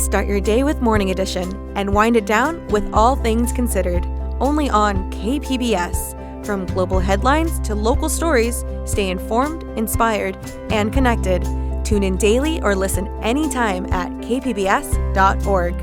Start your day with Morning Edition and wind it down with All Things Considered, only on KPBS. From global headlines to local stories, stay informed, inspired, and connected. Tune in daily or listen anytime at kpbs.org.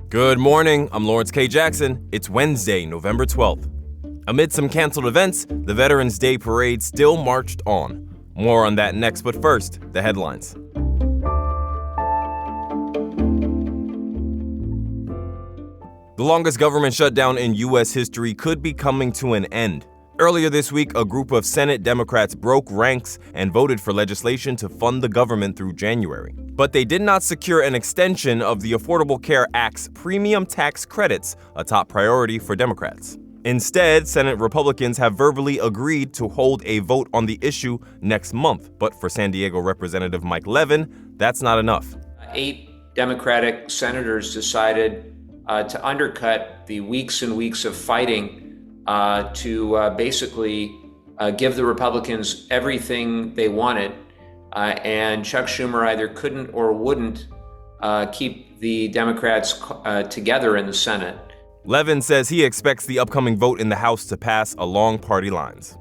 Good morning, I'm Lawrence K. Jackson. It's Wednesday, November 12th. Amid some canceled events, the Veterans Day Parade still marched on. More on that next, but first, the headlines. The longest government shutdown in U.S. history could be coming to an end. Earlier this week, a group of Senate Democrats broke ranks and voted for legislation to fund the government through January. But they did not secure an extension of the Affordable Care Act's premium tax credits, a top priority for Democrats. Instead, Senate Republicans have verbally agreed to hold a vote on the issue next month. But for San Diego Representative Mike Levin, that's not enough. 8 Democratic senators decided to undercut the weeks and weeks of fighting to basically give the Republicans everything they wanted. And Chuck Schumer either couldn't or wouldn't keep the Democrats together in the Senate. Levin says he expects the upcoming vote in the House to pass along party lines.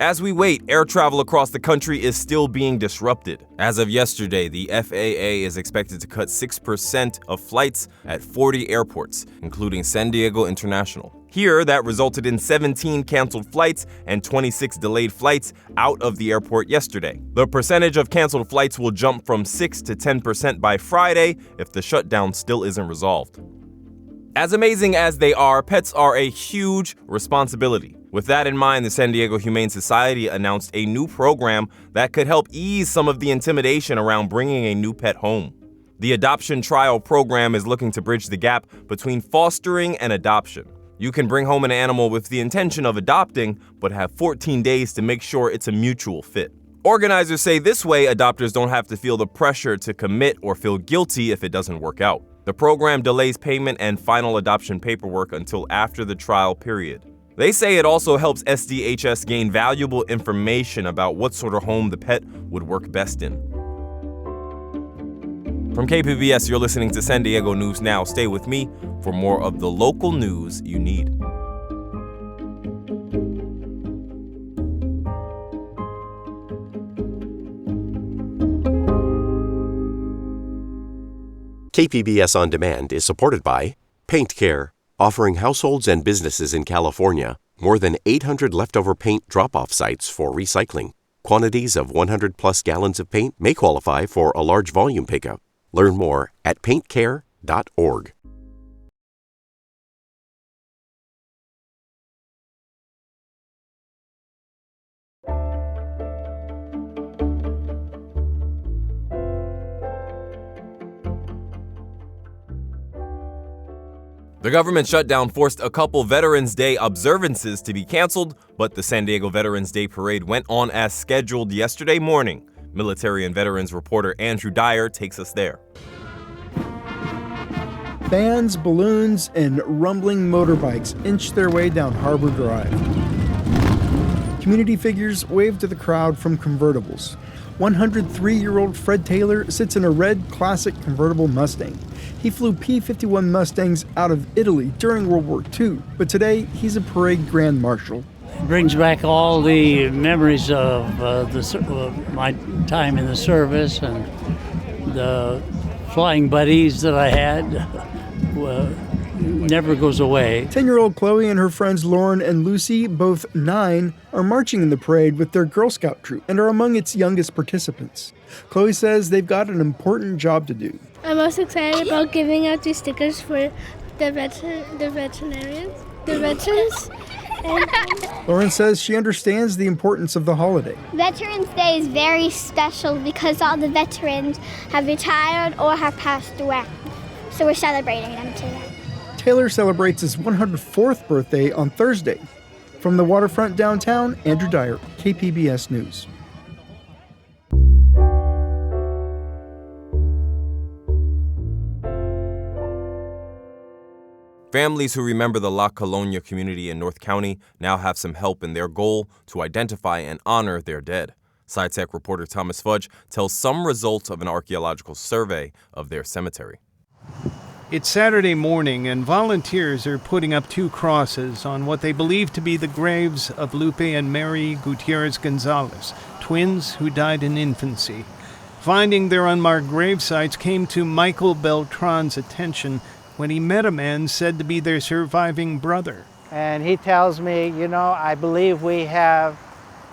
As we wait, air travel across the country is still being disrupted. As of yesterday, the FAA is expected to cut 6% of flights at 40 airports, including San Diego International. Here, that resulted in 17 canceled flights and 26 delayed flights out of the airport yesterday. The percentage of canceled flights will jump from 6 to 10% by Friday if the shutdown still isn't resolved. As amazing as they are, pets are a huge responsibility. With that in mind, the San Diego Humane Society announced a new program that could help ease some of the intimidation around bringing a new pet home. The Adoption Trial Program is looking to bridge the gap between fostering and adoption. You can bring home an animal with the intention of adopting, but have 14 days to make sure it's a mutual fit. Organizers say this way, adopters don't have to feel the pressure to commit or feel guilty if it doesn't work out. The program delays payment and final adoption paperwork until after the trial period. They say it also helps SDHS gain valuable information about what sort of home the pet would work best in. From KPBS, you're listening to San Diego News Now. Stay with me for more of the local news you need. KPBS On Demand is supported by Paint Care, offering households and businesses in California more than 800 leftover paint drop-off sites for recycling. Quantities of 100-plus gallons of paint may qualify for a large volume pickup. Learn more at paintcare.org. The government shutdown forced a couple Veterans Day observances to be canceled, but the San Diego Veterans Day Parade went on as scheduled yesterday morning. Military and veterans reporter Andrew Dyer takes us there. Bands, balloons, and rumbling motorbikes inch their way down Harbor Drive. Community figures wave to the crowd from convertibles. 103-year-old Fred Taylor sits in a red classic convertible Mustang. He flew P-51 Mustangs out of Italy during World War II, but today he's a parade grand marshal. It brings back all the memories of my time in the service and the flying buddies that I had. Never goes away. 10-year-old Chloe and her friends Lauren and Lucy, both 9, are marching in the parade with their Girl Scout troop and are among its youngest participants. Chloe says they've got an important job to do. I'm most excited about giving out these stickers for the veterans. Lauren says she understands the importance of the holiday. Veterans Day is very special because all the veterans have retired or have passed away. So we're celebrating them today. Taylor celebrates his 104th birthday on Thursday. From the waterfront downtown, Andrew Dyer, KPBS News. Families who remember the La Colonia community in North County now have some help in their goal to identify and honor their dead. SciTech reporter Thomas Fudge tells some results of an archaeological survey of their cemetery. It's Saturday morning, and volunteers are putting up 2 crosses on what they believe to be the graves of Lupe and Mary Gutierrez Gonzalez, twins who died in infancy. Finding their unmarked grave sites came to Michael Beltran's attention when he met a man said to be their surviving brother. And he tells me, I believe we have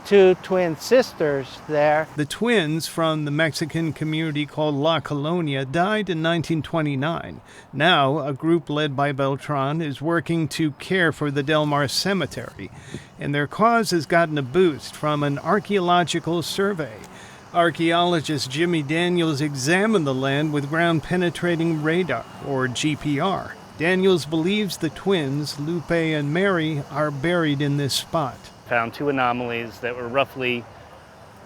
2 twin sisters there. The twins from the Mexican community called La Colonia died in 1929. Now, a group led by Beltran is working to care for the Del Mar Cemetery, and their cause has gotten a boost from an archaeological survey. Archaeologist Jimmy Daniels examined the land with ground-penetrating radar, or GPR. Daniels believes the twins, Lupe and Mary, are buried in this spot. Found 2 anomalies that were roughly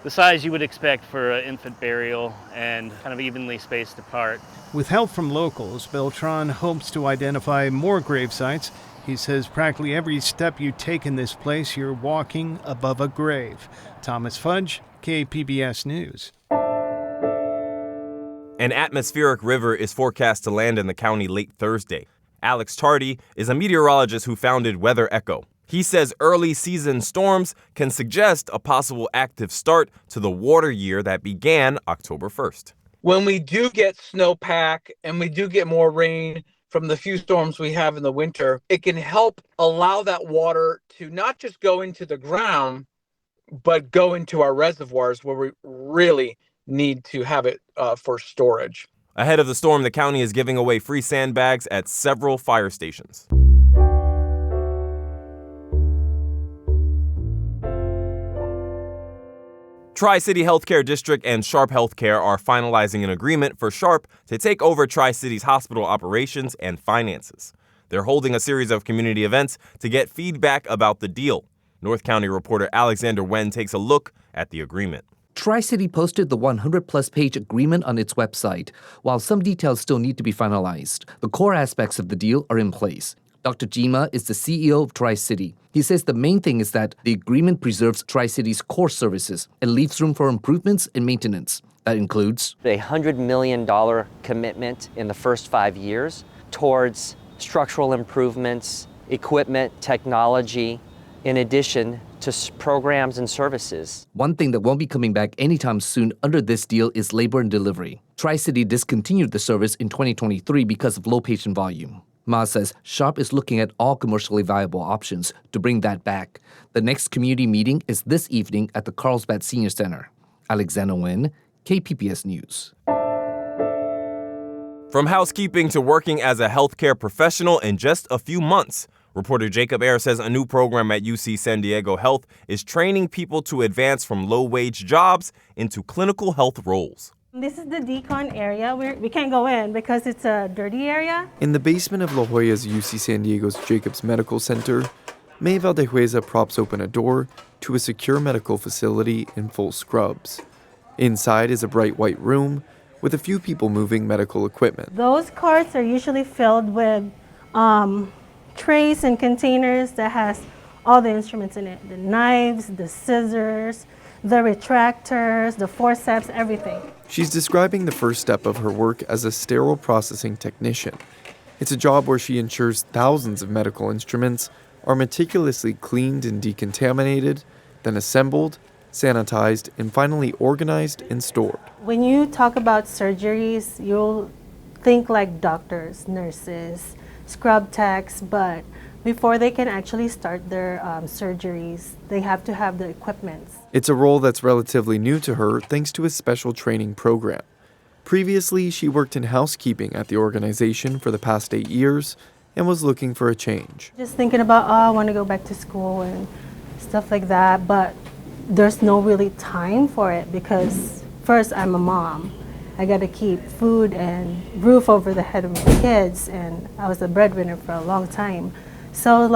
the size you would expect for an infant burial and kind of evenly spaced apart. With help from locals, Beltran hopes to identify more grave sites. He says practically every step you take in this place, you're walking above a grave. Thomas Fudge, KPBS News. An atmospheric river is forecast to land in the county late Thursday. Alex Tardy is a meteorologist who founded Weather Echo. He says early season storms can suggest a possible active start to the water year that began October 1st. When we do get snowpack and we do get more rain from the few storms we have in the winter, it can help allow that water to not just go into the ground, but go into our reservoirs where we really need to have it for storage. Ahead of the storm, the county is giving away free sandbags at several fire stations. Tri-City Healthcare District and Sharp Healthcare are finalizing an agreement for Sharp to take over Tri-City's hospital operations and finances. They're holding a series of community events to get feedback about the deal. North County reporter Alexander Wen takes a look at the agreement. Tri-City posted the 100-plus page agreement on its website. While some details still need to be finalized, the core aspects of the deal are in place. Dr. Jima is the CEO of Tri-City. He says the main thing is that the agreement preserves Tri-City's core services and leaves room for improvements and maintenance. That includes a $100 million commitment in the first 5 years towards structural improvements, equipment, technology, in addition to programs and services. One thing that won't be coming back anytime soon under this deal is labor and delivery. Tri-City discontinued the service in 2023 because of low patient volume. Ma says Sharp is looking at all commercially viable options to bring that back. The next community meeting is this evening at the Carlsbad Senior Center. Alexander Nguyen, KPBS News. From housekeeping to working as a healthcare professional in just a few months, reporter Jacob Ayer says a new program at UC San Diego Health is training people to advance from low-wage jobs into clinical health roles. This is the decon area. We can't go in because it's a dirty area. In the basement of La Jolla's UC San Diego's Jacobs Medical Center, May Valdehueza props open a door to a secure medical facility in full scrubs. Inside is a bright white room with a few people moving medical equipment. Those carts are usually filled with trays and containers that has all the instruments in it. The knives, the scissors, the retractors, the forceps, everything. She's describing the first step of her work as a sterile processing technician. It's a job where she ensures thousands of medical instruments are meticulously cleaned and decontaminated, then assembled, sanitized, and finally organized and stored. When you talk about surgeries, you'll think like doctors, nurses, scrub techs, but before they can actually start their surgeries, they have to have the equipment. It's a role that's relatively new to her thanks to a special training program. Previously, she worked in housekeeping at the organization for the past 8 years and was looking for a change. Just thinking about, I want to go back to school and stuff like that, but there's no really time for it because first, I'm a mom. I got to keep food and roof over the head of my kids, and I was a breadwinner for a long time. So,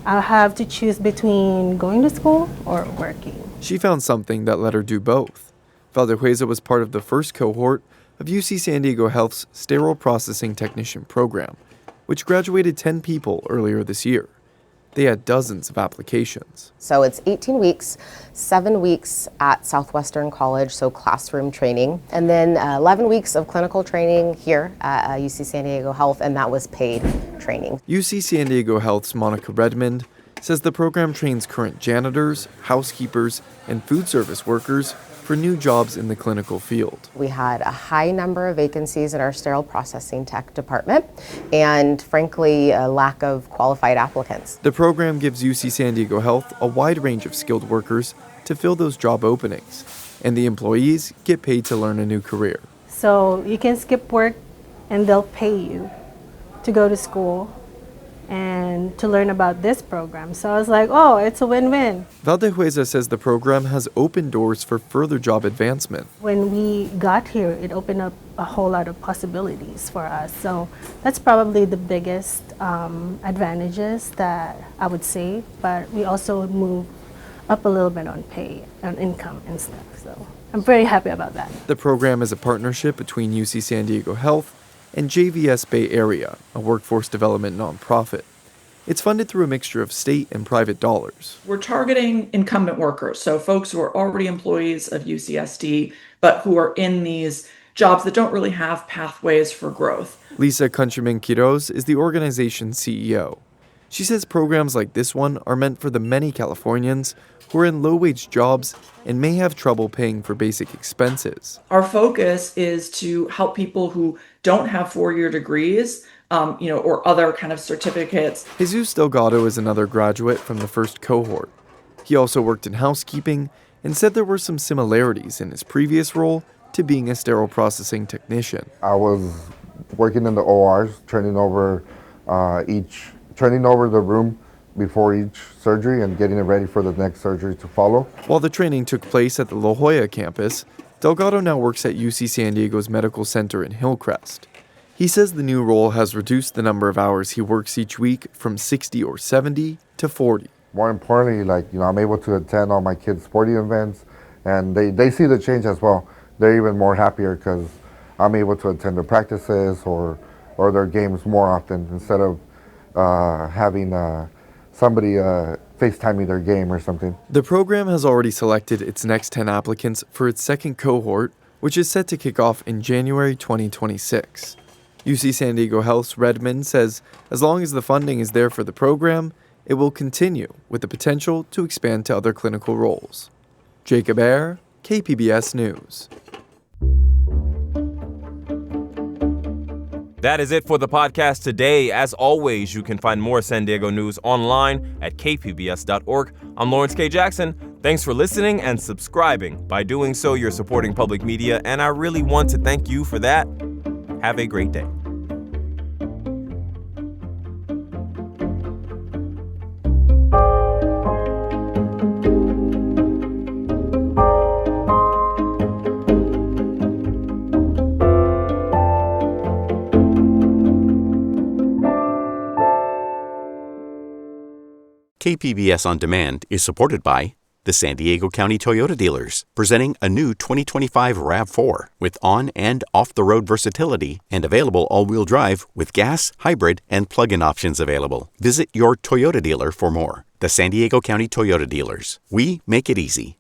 I'll have to choose between going to school or working. She found something that let her do both. Valdehueza was part of the first cohort of UC San Diego Health's Sterile Processing Technician program. which graduated 10 people earlier this year. They had dozens of applications. So it's 18 weeks, 7 weeks at Southwestern College, so classroom training, and then 11 weeks of clinical training here at UC San Diego Health, and that was paid training. UC San Diego Health's Monica Redmond says the program trains current janitors, housekeepers, and food service workers for new jobs in the clinical field. We had a high number of vacancies in our sterile processing tech department and, frankly, a lack of qualified applicants. The program gives UC San Diego Health a wide range of skilled workers to fill those job openings, and the employees get paid to learn a new career. So you can skip work and they'll pay you to go to school and to learn about this program. So I was like, oh, it's a win-win. Valdehueza says the program has opened doors for further job advancement. When we got here, it opened up a whole lot of possibilities for us. So that's probably the biggest advantages that I would say, but we also moved up a little bit on pay, on income and stuff. So I'm very happy about that. The program is a partnership between UC San Diego Health and JVS Bay Area, a workforce development nonprofit. It's funded through a mixture of state and private dollars. We're targeting incumbent workers, so folks who are already employees of UCSD, but who are in these jobs that don't really have pathways for growth. Lisa Countryman Quiroz is the organization's CEO. She says programs like this one are meant for the many Californians who are in low-wage jobs and may have trouble paying for basic expenses. Our focus is to help people who don't have four-year degrees, or other kind of certificates. Jesus Delgado is another graduate from the first cohort. He also worked in housekeeping and said there were some similarities in his previous role to being a sterile processing technician. I was working in the ORs, turning over the room before each surgery and getting it ready for the next surgery to follow. While the training took place at the La Jolla campus, Delgado now works at UC San Diego's Medical Center in Hillcrest. He says the new role has reduced the number of hours he works each week from 60 or 70 to 40. More importantly, I'm able to attend all my kids' sporting events, and they see the change as well. They're even more happier because I'm able to attend their practices or their games more often instead of having somebody FaceTime me their game or something. The program has already selected its next 10 applicants for its second cohort, which is set to kick off in January 2026. UC San Diego Health's Redmond says as long as the funding is there for the program, it will continue with the potential to expand to other clinical roles. Jacob Ayer, KPBS News. That is it for the podcast today. As always, you can find more San Diego news online at kpbs.org. I'm Lawrence K. Jackson. Thanks for listening and subscribing. By doing so, you're supporting public media, and I really want to thank you for that. Have a great day. KPBS On Demand is supported by the San Diego County Toyota dealers, presenting a new 2025 RAV4 with on- and off-the-road versatility and available all-wheel drive with gas, hybrid, and plug-in options available. Visit your Toyota dealer for more. The San Diego County Toyota dealers. We make it easy.